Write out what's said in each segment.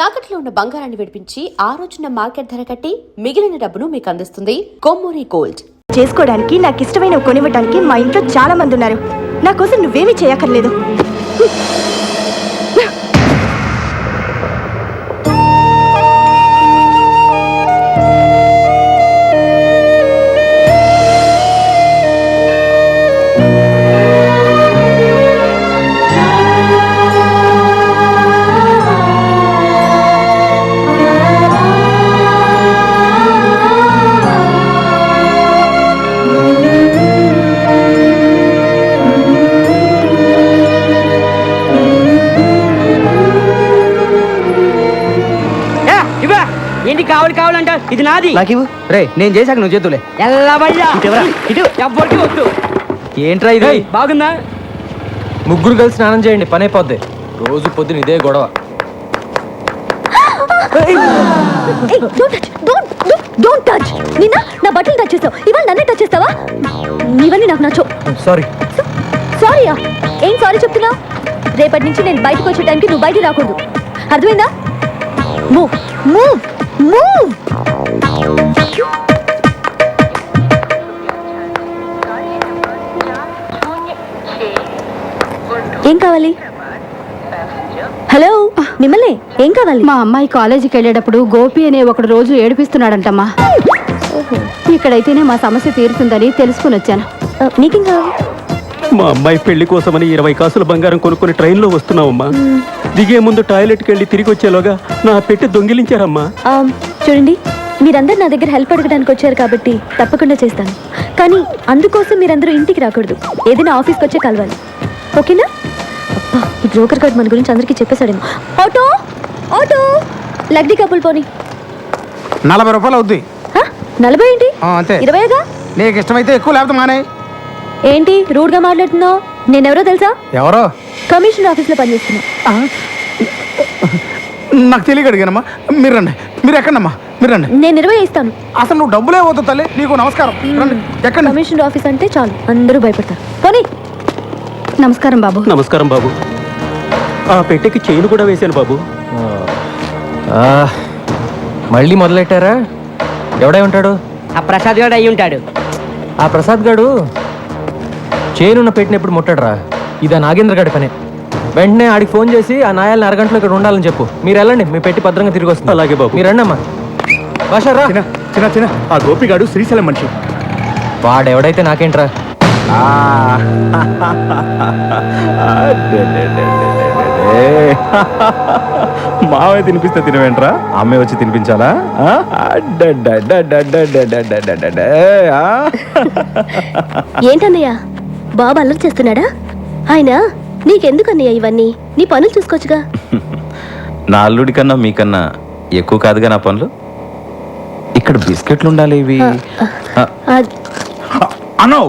తాకట్లో ఉన్న బంగారాన్ని విడిపించి ఆ రోజున మార్కెట్ ధర కట్టి మిగిలిన డబ్బును మీకు అందిస్తుంది కొమ్మూరి గోల్డ్. చేసుకోవడానికి నాకు ఇష్టమైనవి కొనివ్వడానికి మా ఇంట్లో చాలా మంది ఉన్నారు. నా కోసం నువ్వేమీ చేయక్కర్లేదు. ఏంటి కావాలంట? ఇది నాది. నాకు రే, నేను చేశాక నువ్వు చేతులే. ఎవ్వరికి వద్దు. ఏంట్రా ఇది? బాగుందా? ముగ్గురు కలిసి స్నానం చేయండి, పని అయిపోద్ది. రోజు పొద్దున ఇదే గొడవ. నిన్న నా బట్టలు టచ్ చేస్తావు, ఇవాళ నన్నే టచ్ చేస్తావా? ఇవన్నీ నాకు నచ్చవు. సారీ. సారీయా? ఏం సారీ చెప్తున్నావు? రేపటి నుంచి నేను బయటకు వచ్చే టైంకి నువ్వు బయట రాకూడదు, అర్థమైందా? Move move move. ఏం కావాలి? హలో, మిమ్మల్ని ఏం కావాలి? మా అమ్మాయి కాలేజీకి వెళ్ళేటప్పుడు గోపి అనే ఒకడు రోజు ఏడిపిస్తున్నాడంటమ్మా. ఇక్కడైతేనే మా సమస్య తీరుతుందని తెలుసుకుని వచ్చాను. నీకేం కావాలి? మా అమ్మాయి పెళ్లి కోసమని 20 కాసుల బంగారం కొనుక్కొని ట్రైన్లో వస్తున్నావమ్మా. దిగే ముందు టాయిలెట్కి వెళ్ళి తిరిగి వచ్చేలోగా నా పెట్టి దొంగిలించారమ్మా. చూడండి, మీరందరూ నా దగ్గర హెల్ప్ అడగడానికి వచ్చారు కాబట్టి తప్పకుండా చేస్తాను. కానీ అందుకోసం మీరందరూ ఇంటికి రాకూడదు, ఏదైనా ఆఫీస్కి వచ్చే కలవాలి, ఓకేనా? అబ్బా, ఈ బ్రోకర్ కార్డ్ మన గురించి అందరికీ చెప్పేశాడేమో. ఆటో ఆటో, లగ్డీ కప్పులు పోనీ. 40 రూపాయలు అవుద్ది. 40 ఏంటి? అంతే. 20గా? నీకు ఇష్టమైతే ఎక్కువ, లేకపోతే మానే. ఏంటి రూడ్గా మాట్లాడుతున్నావు? నేనెవరో తెలుసా? ఎవరో? కమిషనర్ ఆఫీస్లో పనిచేస్తున్నా. నాకు తెలియక అడిగానమ్మా. మీరు రండి. మీరు ఎక్కడమ్మా? మీరు రండి. నేను 20 ఇస్తాను. అసలు నువ్వు డబ్బులే పోతావు తల్లి. నీకు నమస్కారం. రండి. ఎక్కడ? కమిషనర్ ఆఫీస్ అంటే చాలు అందరూ భయపడతారు. పోనీ. నమస్కారం బాబు. నమస్కారం బాబు. ఆ పెట్టెకి చైన్ కూడా వేశాను బాబు. మళ్ళీ మొదలెట్టారా? ఎవడై ఉంటాడు? ఆ ప్రసాద్ గారు అయి ఉంటాడు. ఆ ప్రసాద్ గాడు చేనున్న పెట్టిన ఎప్పుడు ముట్టాడరా? ఇది ఆ నాగేంద్ర గాడి పనే. వెంటనే ఆడికి ఫోన్ చేసి ఆ నాయాలని అరగంటలో ఇక్కడ ఉండాలని చెప్పు. మీరు వెళ్ళండి, మీ పెట్టి భద్రంగా తిరిగి వస్తుంది. అలాగే బాబు. మీరు రండి అమ్మా. బాషారా? చిన్న చిన్న ఆ గోపిగాడు శ్రీశైలం మనిషి. వాడెవడైతే నాకేంట్రా? మావే తినిపిస్తే తినవేంట్రా? అమ్మే వచ్చి తినిపించాలా? ఏంటన్నయ్య, బాబు అల్లరి చేస్తున్నాడా? ఆయన నీకెందుకన్నయ్య ఇవన్నీ? నీ పనులు చూసుకోవచ్చుగా. నా అల్లుడి కన్నా మీకన్నా ఎక్కువ కాదుగా నా పనులు. ఇక్కడ బిస్కెట్లు ఉండాలి. ఇవి అన్నో,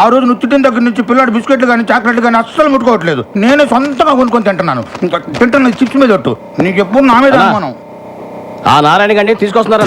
ఆ రోజు నువ్వు దగ్గర నుంచి పిల్లాడు బిస్కెట్లు కానీ చాక్లెట్లు కానీ అస్సలు ముట్టుకోవట్లేదు. నేనే సొంతంగా కొనుక్కొని తింటున్నాను. ఇంకా తింటున్న చిప్స్ మీద ఒట్టు. నీకు ఎప్పుడు నా మీద అనుమానం. ఆ నారాయణ గండి తీసుకొస్తున్నారా?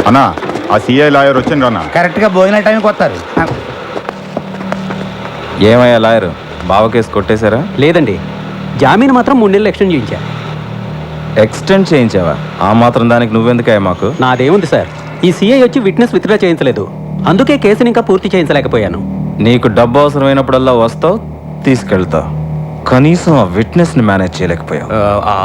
అన్నా, ఆ సిఐ లాయర్ వచ్చిండ్రు అన్న. కరెక్ట్గా భోజన టైంకి వస్తారు. ఏమయ్యా లాయరు, బావ కేసు కొట్టేశారా? లేదండి, జామీన్ మాత్రం 3 నెలలు ఎక్స్టెండ్ చేయించా. ఎక్స్టెండ్ చేయించావా? ఆ మాత్రం దానికి నువ్వెందుకయ్యా మాకు? నాదేముంది సార్, ఈ సిఐ వచ్చి విట్నెస్ విత్డ్రా చేయించలేదు, అందుకే కేసుని ఇంకా పూర్తి చేయించలేకపోయాను. నీకు డబ్బు అవసరమైనప్పుడల్లా వస్తావు, తీసుకెళ్తావు. కనీసం ఆ విట్నెస్ని మేనేజ్ చేయలేకపోయావు.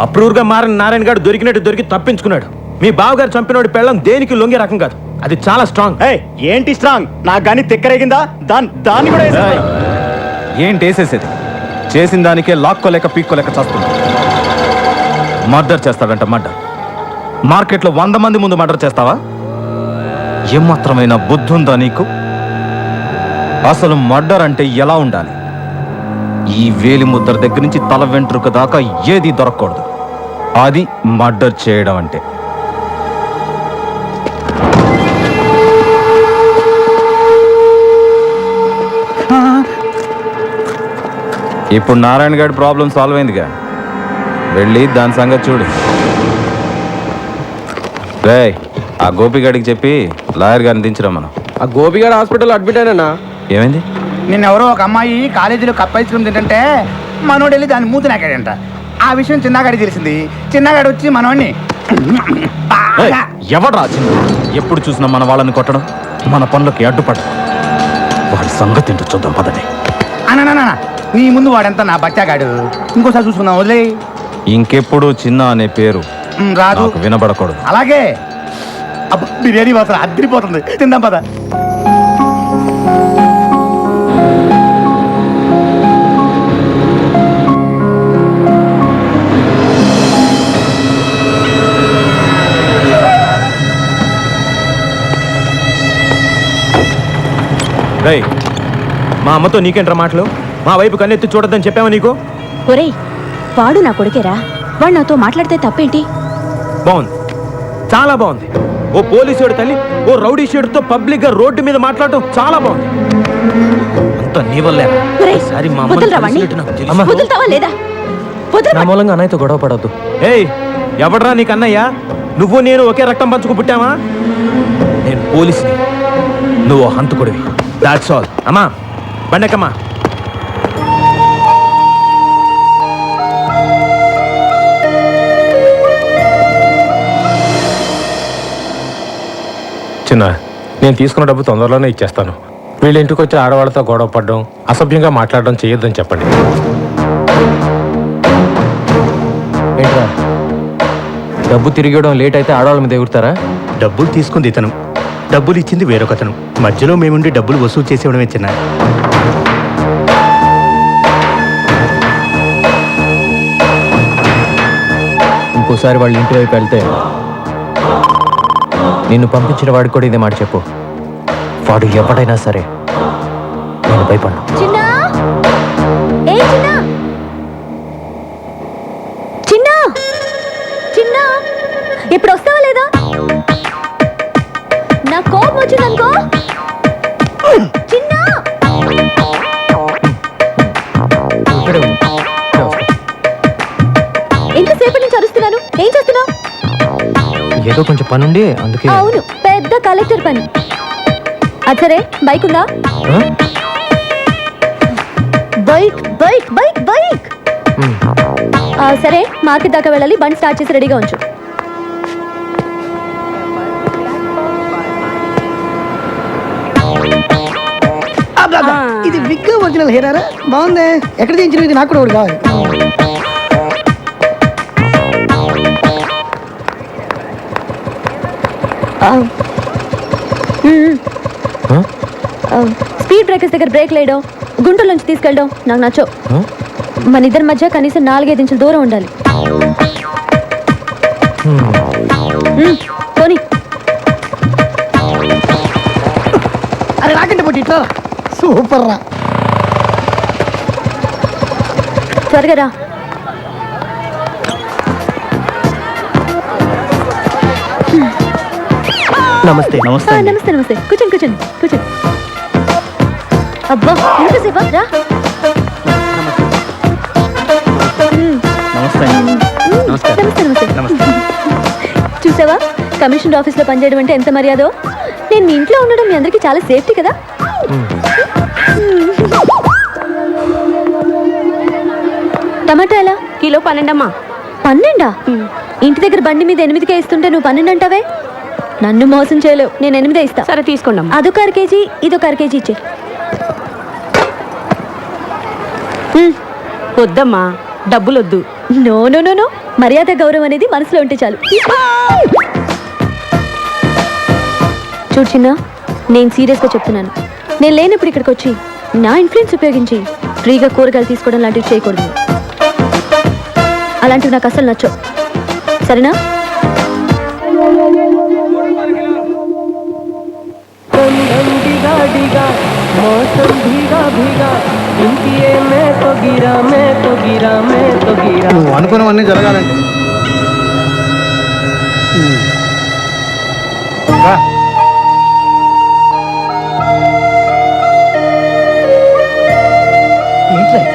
అప్రూవ్గా మారిన నారాయణ గారు దొరికినట్టు దొరికి తప్పించుకున్నాడు. మీ బావగారు చంపినోడి పెళ్ళం దేనికి లొంగే రకం కాదు, అది చాలా స్ట్రాంగ్. ఏంటి స్ట్రాంగ్? నాకు కానీ తిక్కరేగిందా? దాన్ని కూడా ఏయ్, ఏంటి వేసేసేది? చేసిన దానికే లాక్కోలేక పీక్కోలేక చేస్తున్నా. మర్డర్ చేస్తాడంట, మర్డర్. మార్కెట్లో 100 మంది ముందు మర్డర్ చేస్తావా? ఏమాత్రమైన బుద్ధి ఉందా నీకు? అసలు మర్డర్ అంటే ఎలా ఉండాలి? ఈ వేలి ముద్ర దగ్గర నుంచి తల వెంట్రుక దాకా ఏది దొరకకూడదు. అది మర్డర్ చేయడం అంటే. ఇప్పుడు నారాయణ గారి ప్రాబ్లం సాల్వ్ అయిందిగా, వెళ్ళి దాని సంగతి చూడు. రేయ్, ఆ గోపిగాడికి చెప్పి లాయర్ గారిని దించరా. మనం ఆ గోపిగాడు హాస్పిటల్ అడ్మిట్ అయినా. ఏమైంది? నిన్నెవరో ఒక అమ్మాయి కాలేజీలో కప్ ఐస్ క్రీమ్ తింటే మనోడు వెళ్ళి దాన్ని మూతి నాకాడంట. ఆ విషయం చిన్నగాడికి తెలిసింది. చిన్నగాడు వచ్చి మనోడిని ఎవడ్రా చిన్న? ఎప్పుడు చూసినా మన వాళ్ళని కొట్టడం, మన పనులకి అడ్డుపడడం. వాడి సంగతి ఏంటో చూద్దాం పదండి. అన్నా, నీ ముందు వాడంతా నా బచ్చాగాడు. ఇంకోసారి చూసుకుందాం, వదిలే. ఇంకెప్పుడు చిన్న అనే పేరు రాదు, నాకు వినబడకూడదు. అలాగే. బిర్యానీ మాత్రం అద్దరిపోతుంది, తిందాం పద. రేయ్, మా అమ్మతో నీకేంట్రా మాటలు? మా వైపు కన్నెత్తి చూడొద్దని చెప్పావా నీకు? ఒరేయ్, వాడు నా కొడుకేరా, వాడు నాతో మాట్లాడితే తప్పేంటి? బాగుంది, చాలా బాగుంది. ఓ పోలీసుడు తల్లి ఓ రౌడీ షేడుతో పబ్లిక్ గా రోడ్డు మీద మాట్లాడటం చాలా బాగుంది. అంత నీ వల్లే. ఒరేయ్, సరే మా వదలరా వాణ్ణి? వదులుతావా లేదా? నా మూలంగా అన్నయ్యతో గొడవ పడద్దు. ఏయ్, ఎవడ్రా నీకు అన్నయ్య? నువ్వు నేను ఒకే రక్తం పంచుకు పుట్టావా? నేను పోలీసుని, నువ్వు హంతకుడివి. That's all. అమ్మా, బండకమ్మా. చిన్న, నేను తీసుకున్న డబ్బు తొందరలోనే ఇచ్చేస్తాను. వీళ్ళ ఇంటికి వచ్చి ఆడవాళ్ళతో గొడవ పడడం, అసభ్యంగా మాట్లాడడం చేయొద్దని చెప్పండి. ఏంట్రా, డబ్బు తిరిగి ఇవ్వడం లేట్ అయితే ఆడవాళ్ళ మీద ఎగురుతారా? డబ్బులు తీసుకుంది ఇతను, డబ్బులు ఇచ్చింది వేరొకతను. మధ్యలో మేముండి డబ్బులు వసూలు చేసేవడమే చిన్న. ఇంకోసారి వాళ్ళ ఇంటి వైపు వెళ్తే నిన్ను పంపించిన వాడికి కూడా ఇదే మాట చెప్పు. వాడు ఎవడైనా సరే నేను భయపడ్డా. చిన్నా, ఏ చిన్నా, చిన్నా, చిన్నా, ఇప్పుడు వస్తావా లేదా? నా కోపం వచ్చిందనుకో. చిన్నా, ఇక్కడే ఉండు. ఇక్కడే వస్తా. ఎంతసేపటి నుంచి అరుస్తున్నాను, ఏం చేస్తున్నావు? ఏదో కొంచెం పనుండి అందుకే. అవును, పెద్ద కలెక్టర్ పని. అచ్చరే, బైక్ ఉందా? ఆ? Bike bike bike bike. ఉమ్. సరే, మార్కెట్ దాకా వెళ్ళాలి, బండి స్టార్ట్ చేసి రెడీగా ఉంచు. ఇది విగ్ ఒరిజినల్ హెయిరా? బాగుంది. ఎక్కడ చేయించిన? ఇది నాకు కూడా ఒకటి కావాలి. స్పీడ్ బ్రేకర్స్ దగ్గర బ్రేక్ లేయడం, గుంటల నుంచి తీసుకెళ్ళడం నాకు నచ్చవు. మన ఇద్దరి మధ్య కనీసం 4-5 ఇంచుల దూరం ఉండాలి. పోనీ. అరే నాకంటే పోటీ ఇట్లా సూపర్ రా. త్వరగా రా. నమస్తే. నమస్తే. నమస్తే నమస్తే. కూర్చోండి కూర్చోండి కూర్చోండి. అబ్బా, ఎంతసేపా? రా. నమస్తే. నమస్తే నమస్తే. చూసావా, కమిషనర్ ఆఫీస్లో పనిచేయడం అంటే ఎంత మర్యాదో. నేను మీ ఇంట్లో ఉండడం మీ అందరికీ చాలా సేఫ్టీ కదా. టమాటా ఎలా? కిలో 12 అమ్మా. 12? ఇంటి దగ్గర బండి మీద 8కే ఇస్తుంటే నువ్వు 12 అంటావే? నన్ను మోసం చేయలేవు, నేను 8 ఇస్తా. సరే తీసుకోండి అమ్మా. అదొక 1/2 కేజీ, ఇదొక 1/2 కేజీ ఇచ్చే. వద్దమ్మా, డబ్బులు వద్దు. నో నో నో నో, మర్యాద గౌరవం అనేది మనసులో ఉంటే చాలు. చూడు చిన్న, నేను సీరియస్గా చెప్తున్నాను. నేను లేనప్పుడు ఇక్కడికి వచ్చి నా ఇన్ఫ్లుయెన్స్ ఉపయోగించి ఫ్రీగా కూరగాయలు తీసుకోవడం లాంటివి చేయకూడదు. అలాంటివి నాకు అసలు నచ్చవు, సరేనా? నువ్వు అనుకున్నవన్నీ జరగాలంటే ఏంట్రా ఇది?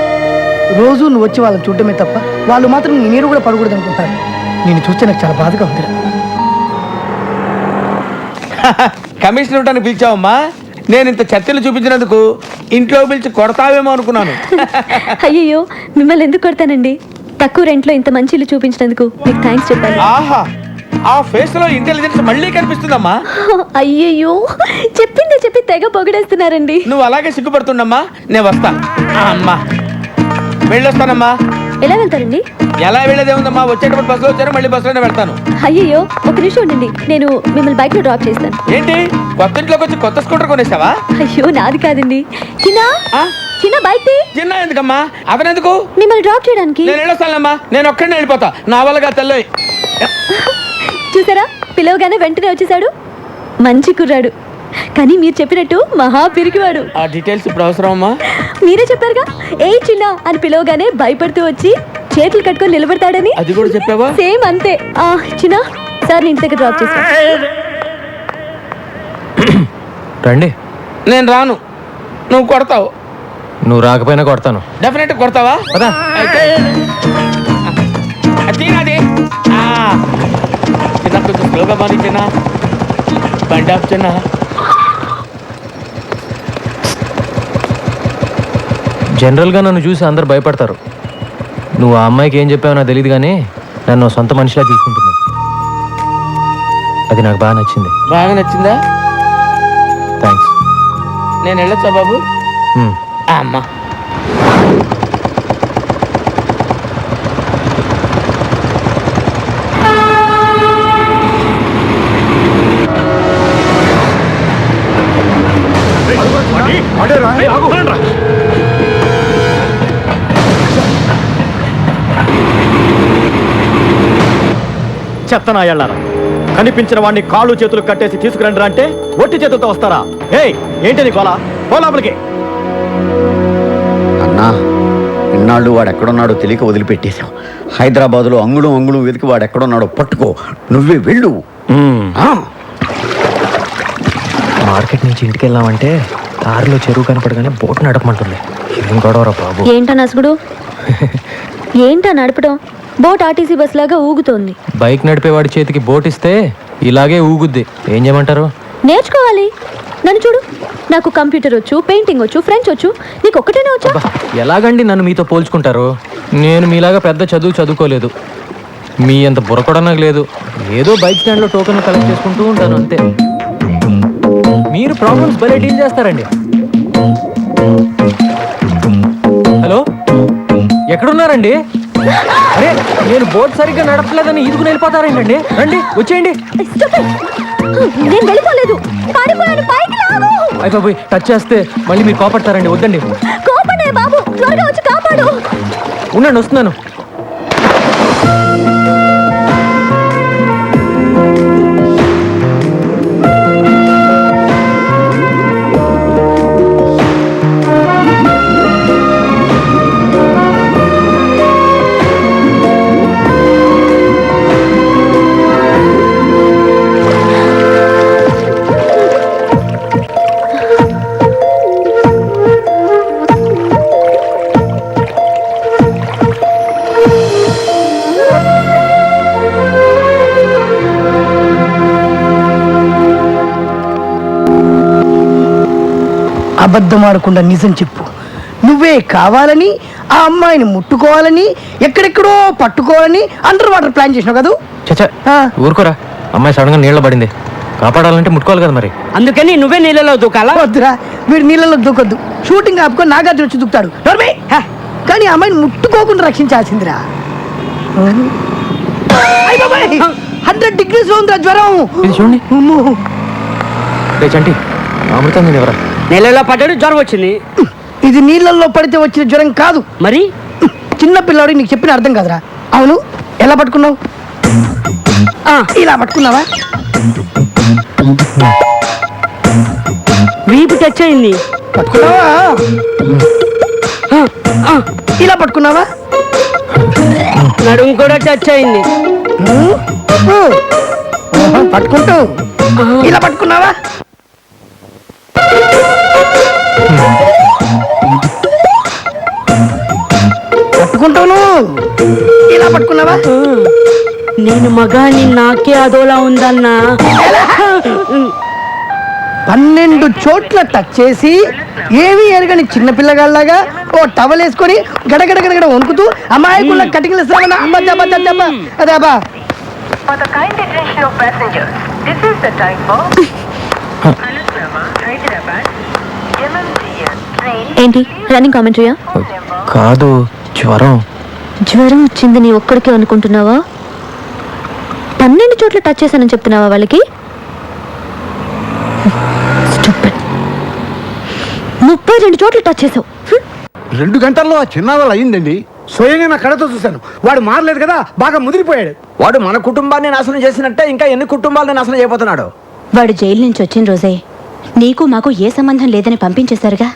రోజు నువ్వు వచ్చి వాళ్ళని చూడటమే తప్ప వాళ్ళు మాత్రం నీ నీరు కూడా పడకూడదు అనుకుంటారు. నేను చూస్తే నాకు చాలా బాధగా ఉంది. కమిషన్ ఇవ్వడానికి పిలిచావమ్మా? నేను ఇంత చర్చలు చూపించినందుకు ఇంట్లో పిలిచి కొడతావేమో అనుకున్నాను. అయ్యయ్యో, మిమ్మల్ని ఎందుకు కొడతానండి? తక్కువ రెంట్లో ఇంత మంచి ఇల్లు చూపించినందుకు మీకు థ్యాంక్స్ చెప్పాలి. ఆహా, ఆ ఫేస్ లో ఇంటెలిజెన్స్ మళ్ళీ కనిపిస్తుందమ్మా. అయ్యయ్యో, చెప్పిందే చెప్పి తెగ పొగిడేస్తున్నారండి. నువ్వు అలాగే సిగ్గుపడుతుండమ్మా. నేను వస్తా. అమ్మా వెళ్ళొస్తానమ్మా. ఎలా వెళ్తారండి? ఎలా వెళ్ళేదే ఉందమ్మా, వచ్చేటప్పుడు బస్సులో వచ్చాను, మళ్ళీ బస్సులోనే వెళ్తాను. అయ్యయ్యో, ఒక నిమిషం ఉండండి, నేను మిమ్మల్ని బైక్ లో డ్రాప్ చేస్తాను. ఏంటి, కొత్త ఇంట్లోకి వచ్చి కొత్త స్కూటర్ కొనేసావా? అయ్యో, నాది కాదండి. చిన్న ఆ? చిన్న బైక్ తీ. చిన్న ఎందుకమ్మా, అతనెందుకు? మిమ్మల్ని డ్రాప్ చేయడానికి. నేను వెళ్ళొస్తానమ్మా, నేను ఒక్కడినే వెళ్ళిపోతా. నా వల్లగా తెల్లోయ్. చూసారా, పిలవగానే వెంటనే వచ్చేసాడు. మంచి కుర్రాడు, కానీ మీరు చెప్పినట్టు మహా పిరికివాడు. ఆ డీటెయిల్స్ ఇప్పుడు అవసరం అమ్మా? మీరే చెప్పారుగా, ఏ చిన్న అని పిలవగానే భయపడుతూ వచ్చి చేతులు కట్టుకొని నిలబడతాడని. అది కూడా చెప్పావా? సేమ్ అంతే. చిన్న సార్ ఇంటి దగ్గర డ్రాప్ చేస్తా. రండి. నేను రాను, నువ్వు కొడతావు. నువ్వు రాకపోయినా కొడతాను. డెఫినెట్ కొడతావా? పదా. అయితే తినది చిన్న, కొంచెం స్లోగా మారి చిన్న, బండి ఆపు చిన్న. జనరల్గా నన్ను చూసి అందరు భయపడతారు. నువ్వు ఆ అమ్మాయికి ఏం చెప్పావో నాకు తెలియదు, కానీ నన్ను సొంత మనిషిలా చూసుకుంటుంది. అది నాకు బాగా నచ్చింది. బాగా నచ్చిందా? థ్యాంక్స్. నేను వెళ్ళొచ్చా బాబు? అమ్మా చెత్తనా ఎళ్ళారా? కనిపించిన వాడిని కాళ్ళు చేతులు కట్టేసి తీసుకురండి అంటే ఒట్టి చేతులతో వస్తారా? ఏయ్, ఏంటి గోలా? లోపలికి. అన్నా, ఇన్నాళ్ళు వాడు ఎక్కడున్నాడో తెలియక వదిలిపెట్టేశాం. హైదరాబాద్లో అంగుళం అంగుళం వెతికి వాడు ఎక్కడున్నాడో పట్టుకో. నువ్వే వెళ్ళు. మార్కెట్ నుంచి ఇంటికి వెళ్ళామంటే కారులో చెరువు కనపడగానే బోట్ నడపమంటుంది. ఏం గొడవరా బాబు? ఏంటా నసుగుడు? ఏంటా నడపడం? బోట్ ఆర్టీసీ బస్ లాగా ఊగుతోంది. బైక్ నడిపేవాడి చేతికి బోట్ ఇస్తే ఇలాగే ఊగుద్ది. ఏం చేయమంటారు? నేర్చుకోవాలి. నన్ను చూడు, నాకు కంప్యూటర్ వచ్చు, పెయింటింగ్ వచ్చు, ఫ్రెంచ్ వచ్చు. నీకు ఒక్కటేనే వచ్చా? ఎలాగండి నన్ను మీతో పోల్చుకుంటారు? నేను మీలాగా పెద్ద చదువుకోలేదు. మీ అంత బుర్ర కూడా నాకు లేదు. ఏదో బైక్ స్టాండ్లో టోకెన్ కలెక్ట్ చేసుకుంటూ ఉంటాను అంతే. మీరు ప్రాబ్లమ్స్ భలే డీల్ చేస్తారండి. హలో, ఎక్కడున్నారండి? అరే, నేను బోట్ సరిగ్గా నడపలేదని ఈదుకుని వెళ్ళిపోతారేంటండి? రండి, వచ్చేయండి. నేను వెళ్ళిపోలేదు, పడిపోయాను. పైకి లాగు. అయిపోయి టచ్ చేస్తే మళ్ళీ మీరు కోపడతారండి. వద్దండి. కోపనే బాబు, త్వరగా వచ్చి కాపాడు. ఉండండి, వస్తున్నాను. అబద్ధం ఆడకుండా నిజం చెప్పు. నువ్వే కావాలని ఆ అమ్మాయిని ముట్టుకోవాలని ఎక్కడెక్కడో పట్టుకోవాలని అండర్ వాటర్ ప్లాన్ చేసినావు కదా. చచ్చా ఊరుకోరా, అమ్మాయి సడన్ గా నీళ్ళ పడింది, కాపాడాలంటే ముట్టుకోవాలి కదా మరి. అందుకని నువ్వే నీళ్ళలో దూకాలా? వద్దురా, వీడు నీళ్ళలో దూకొద్దు. షూటింగ్ ఆపుకొని నాగార్జున వచ్చి దూకుతాడు. నోర్మి! కానీ ఆ అమ్మాయిని ముట్టుకోకుండా రక్షించాల్సిందిరా. 100 degrees లో ఉందిరా జ్వరం. ఇది చూడండి. అమ్మో. రే చంటి, అమృతం నేను ఎవరా? నీళ్ళలో పడ్డాడు, జ్వరం వచ్చింది. ఇది నీళ్ళల్లో పడితే వచ్చిన జ్వరం కాదు. మరి చిన్న పిల్లవాడికి నీకు చెప్పిన అర్థం కాదురా. అవును, ఎలా పట్టుకున్నావు? ఇలా పట్టుకున్నావా? వీపు టచ్ అయింది. పట్టుకున్నావా? ఇలా పట్టుకున్నావా? నడుము కూడా టచ్ అయింది. పట్టుకుంటూ ఇలా పట్టుకున్నావా? పట్టుకుంటాను. ఇలా పట్టుకున్నావా? నేను మగాని నాకే అదోలా ఉందన్నా. 12 చోట్ల టచ్ చేసి ఏవి ఎరగని చిన్న పిల్లగాళ్ళలాగా ఓ టవల్ వేసుకొని గడగడ గడగడ వణుకుతూ అమాయకుల కటింగ్లు ఇస్తామన్నా. అదే అబ్బా. ఏంటి రన్నింగ్ కామెంటరీయా? కాదు, జ్వరం. జ్వరం వచ్చింది నీ ఒక్కడికే అనుకుంటున్నావా? 12 చోట్ల టచ్ చేశానని చెప్తున్నావా వాళ్ళకి? 32 చోట్ల టచ్ చేసావు. 2 గంటల్లో ఆ చిన్నవాళ్ళు అయ్యిందండి. స్వయంగా నా కళ్ళతో చూశాను. వాడు మారలేదు కదా, బాగా ముదిరిపోయాడు. వాడు మన కుటుంబాన్ని నాశనం చేసినట్టే ఇంకా ఎన్ని కుటుంబాలను నాశనం చేయబోతున్నాడు. వాడు జైలు నుంచి వచ్చిన రోజే నీకు మాకు ఏ సంబంధం లేదని పంపించేశారుగా.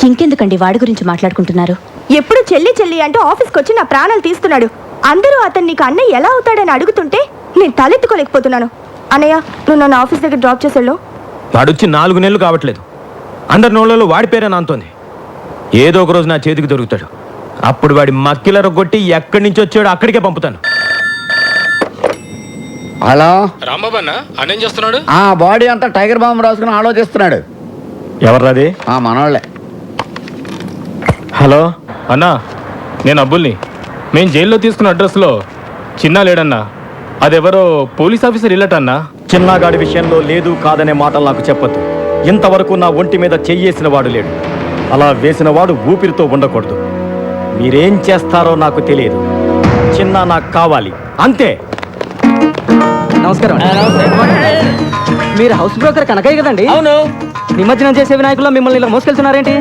ఇంకెందుకండి వాడి గురించి మాట్లాడుకుంటున్నారు? ఎప్పుడు చెల్లి చెల్లి అంటూ ఆఫీస్కి వచ్చి నా ప్రాణాలు తీస్తున్నాడు. అందరూ అతను నీకు అన్నయ్య ఎలా అవుతాడని అడుగుతుంటే నేను తలెత్తుకోలేకపోతున్నాను. అన్నయ్య, నువ్వు నన్ను ఆఫీస్ దగ్గర డ్రాప్ చేసేళ్ళు. వాడొచ్చి 4 నెలలు కావట్లేదు. అందరి నోళ్ళలో వాడి పేరే నాంతోంది. ఏదో ఒక రోజు నా చేతికి దొరుకుతాడు. అప్పుడు వాడి మక్కిల రొగ్గొట్టి ఎక్కడి నుంచి వచ్చాడో అక్కడికే పంపుతాను. హలో రాంబాబు అన్న, అన్నేం చేస్తున్నాడు? ఆ బాడీ అంతా టైగర్ బాంబు రాసుకుని ఆలోచిస్తున్నాడు. ఎవర్రాది? మనోళ్ళే. హలో అన్నా, నేను అబ్బుల్ని. మేము జైల్లో తీసుకున్న అడ్రస్లో చిన్న లేడన్నా. అదెవరో పోలీస్ ఆఫీసర్ ఇల్లటన్నా. చిన్నగాడి విషయంలో లేదు కాదనే మాటలు నాకు చెప్పొద్దు. ఇంతవరకు నా ఒంటి మీద చెయ్యేసిన వాడు లేడు. అలా వేసిన వాడు ఊపిరితో ఉండకూడదు. మీరేం చేస్తారో నాకు తెలియదు. చిన్న నాకు కావాలి, అంతే. నమస్కారం. మీరు హౌస్ బ్రోకర్ కనకయ్య కదండి? అవును. నిమజ్జనం చేసే వినాయకుల్లో మిమ్మల్ని ఇలా మోసుకెళ్తున్నారేంటి?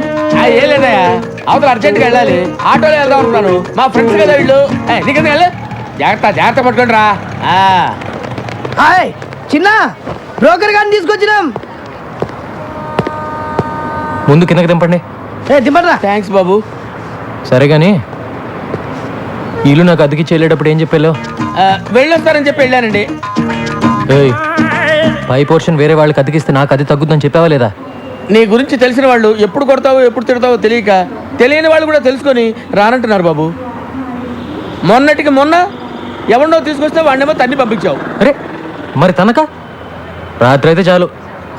ఏం లేదయ్యా, అవతల అర్జెంట్గా వెళ్ళాలి. ఆటోలో వెళ్దాం అనుకున్నాను. మా ఫ్రెండ్స్ కదా వీళ్ళు. నీకెందుకు వెళ్ళి జాగ్రత్త జాగ్రత్త పట్టుకోండి రా. హాయ్ చిన్న, బ్రోకర్ గారిని తీసుకొచ్చినాం. ముందు కిందకి దింపండి. దింపరా. థ్యాంక్స్ బాబు. సరే కానీ ఇల్లు నాకు అతికిచ్చి వెళ్ళేటప్పుడు ఏం చెప్పాలో? వెళ్ళొస్తారని చెప్పి వెళ్ళానండి. ఏయ్, పై పోర్షన్ వేరే వాళ్ళకి అతికిస్తే నాకు అది తగ్గుద్దని చెప్పావా లేదా? నీ గురించి తెలిసిన వాళ్ళు ఎప్పుడు కొడతావో ఎప్పుడు తిడతావో తెలియక తెలియని వాళ్ళు కూడా తెలుసుకొని రానంటున్నారు బాబు. మొన్నటికి మొన్న ఎవరినో తీసుకొస్తే వాడినేమో తన్ని పంపించావు. అరే మరి తనక రాత్రి అయితే చాలు,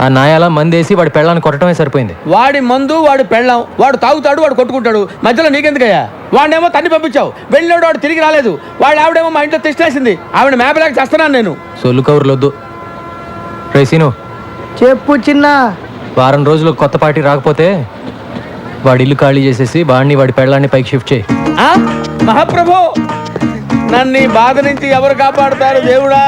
ఆ నాయాల మందేసి వాడి పెళ్ళాన్ని కొట్టడమే సరిపోయింది. వాడి మందు వాడు పెళ్ళాం, వాడు తాగుతాడు, వాడు కొట్టుకుంటాడు. మధ్యలో నీకెందుకయ్యా? వాడినేమో తన్ని పంపించావు. వెళ్ళినాడు, వాడు తిరిగి రాలేదు. వాడు ఆవిడేమో మా ఇంట్లో తెచ్చేసింది. ఆవిడ మేపలేక చేస్తున్నాను నేను. సొల్లు కౌరులొద్దు. రేసీను చెప్పు చిన్న. వారం రోజులు కొత్త పార్టీ రాకపోతే వాడి ఇల్లు ఖాళీ చేసేసి వాడిని వాడి పెళ్ళాన్ని పైకి షిఫ్ట్ చేయి. మహాప్రభు, నన్ను ఈ బాధ నుంచి ఎవరు కాపాడుతారు దేవుడా?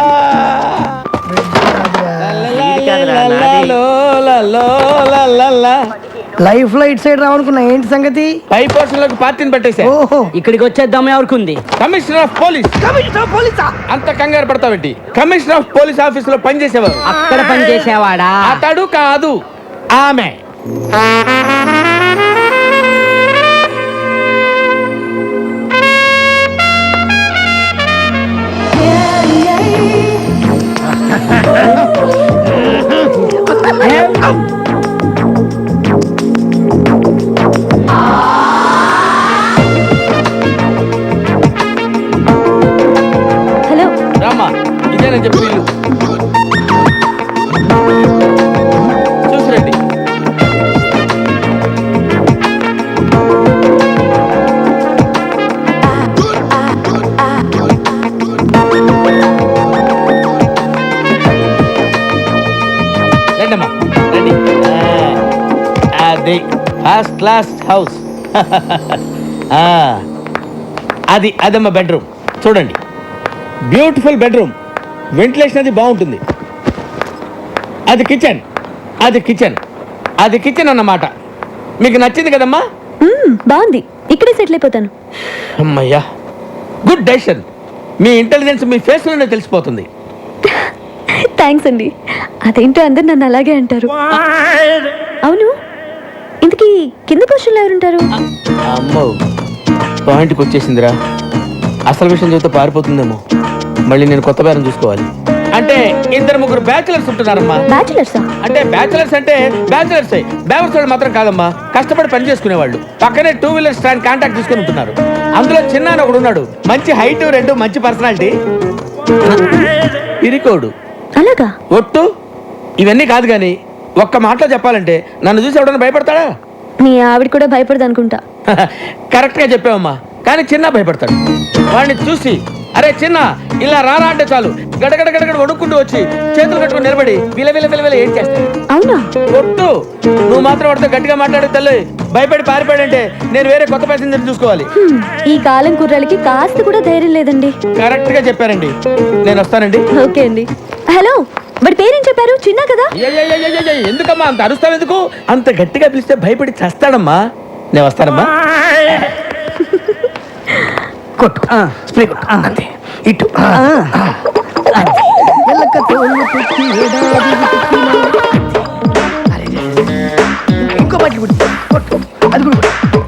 లైఫ్ లో ఇటు సైడ్ రావనుకున్నా. ఏంటి సంగతి? పై పోర్షన్ లోకి పార్టీని పెట్టేశా. ఇక్కడికి వచ్చేద్దాం ఎవరికి? Commissioner of police. Commissioner of పోలీసా? అంత కంగారు పడతావేంటి? కమిషనర్ ఆఫ్ పోలీస్ ఆఫీస్ లో పనిచేసేవారు. అక్కడ పని చేసేవాడా? అతడు కాదు, ఆమె. హలో రామ్మా, ఇదేనని చెప్పి వీళ్ళు చూసిరండి. అది ఫస్ట్ క్లాస్ హౌస్. అదమ్మా బెడ్రూమ్. చూడండి, బ్యూటిఫుల్ బెడ్రూమ్, వెంటిలేషన్ అది బాగుంటుంది. అది కిచెన్, అది కిచెన్ అన్నమాట. మీకు నచ్చింది కదమ్మా? బాగుంది, ఇక్కడే సెటిల్ అయిపోతాను. అమ్మయ్యా, గుడ్ డెసిషన్. మీ ఇంటెలిజెన్స్ మీ ఫేస్లోనే తెలిసిపోతుంది. థ్యాంక్స్ అండి. అదేంటో అందరు నన్ను అలాగే అంటారు. అవును, ఇంతకీ కింద పొజిషన్లో ఎవరుంటారు? అమ్మో, పాయింట్కి వచ్చేసిందిరా. అసలు విషయం చెబితే పారిపోతుందేమో. మళ్ళీ నేను కొత్త బేరం చూసుకోవాలి. అంటే 2-3 బ్యాచులర్స్ ఉంటున్నారమ్మా. బ్యాచులర్సా? అంటే బ్యాచులర్స్ బేవర్స్ వాళ్ళు మాత్రం కాదమ్మా, కష్టపడి పని చేసుకునేవాళ్ళు. పక్కనే 2 వీలర్ స్టాండ్ కాంటాక్ట్ తీసుకుని ఉంటున్నారు. అందులో చిన్న అని ఒకడు ఉన్నాడు, మంచి హైట్, 2 మంచి పర్సనాలిటీ, ఇరికోడు. అలాగా? ఒట్టు. ఇవన్నీ కాదు కానీ ఒక్క మాటలో చెప్పాలంటే నన్ను చూసి ఎవడన్నా భయపడతాడా? మీ ఆవిడ కూడా భయపడదు అనుకుంటా. కరెక్ట్ గా చెప్పావమ్మా, కానీ చిన్న భయపడతాడు. వాడిని చూసి అరే చిన్న ఇలా రారా అంటే చాలు గడగడ గడగడ వణుక్కుంటూ వచ్చి చేతులు కట్టుకుని నిలబడి విల ఏం చేస్తాడు. అవునా? ఒట్టు. నువ్వు మాత్రం వాడితో గట్టిగా మాట్లాడే తల్లి, భయపడి పారిపోయాడంటే నేను వేరే కొత్త ప్యాసింజర్ చూసుకోవాలి. ఈ కాలం కుర్రాలకి కాస్త కూడా ధైర్యం లేదండి. కరెక్ట్ గా చెప్పారండి. నేను వస్తానండి. ఓకే అండి. హలో, వాడి పేరేం చెప్పారు? చిన్న కదా? ఎందుకమ్మా అంత అరుస్తావు? ఎందుకు అంత గట్టిగా పిలిస్తే భయపడి చేస్తాడమ్మా. నేను వస్తానమ్మా. కొట్టు, స్ప్రే కొట్టు, అంతే. ఇటు ఇంకో బట్టి కొట్టు, అది కూడా కొట్టు.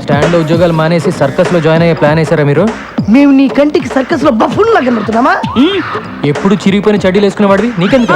స్టాండ్లో ఉద్యోగాలు మానేసి సర్కస్లో జాయిన్ అయ్యే ప్లాన్ వేసారా మీరు? మేము నీ కంటికి సర్కస్ లో బఫూన్ లాగా కనబడుతున్నామా? ఎప్పుడు చిరిగిపోయిన చెడ్డీలు వేసుకునే వాడివి, నీకెందుకు?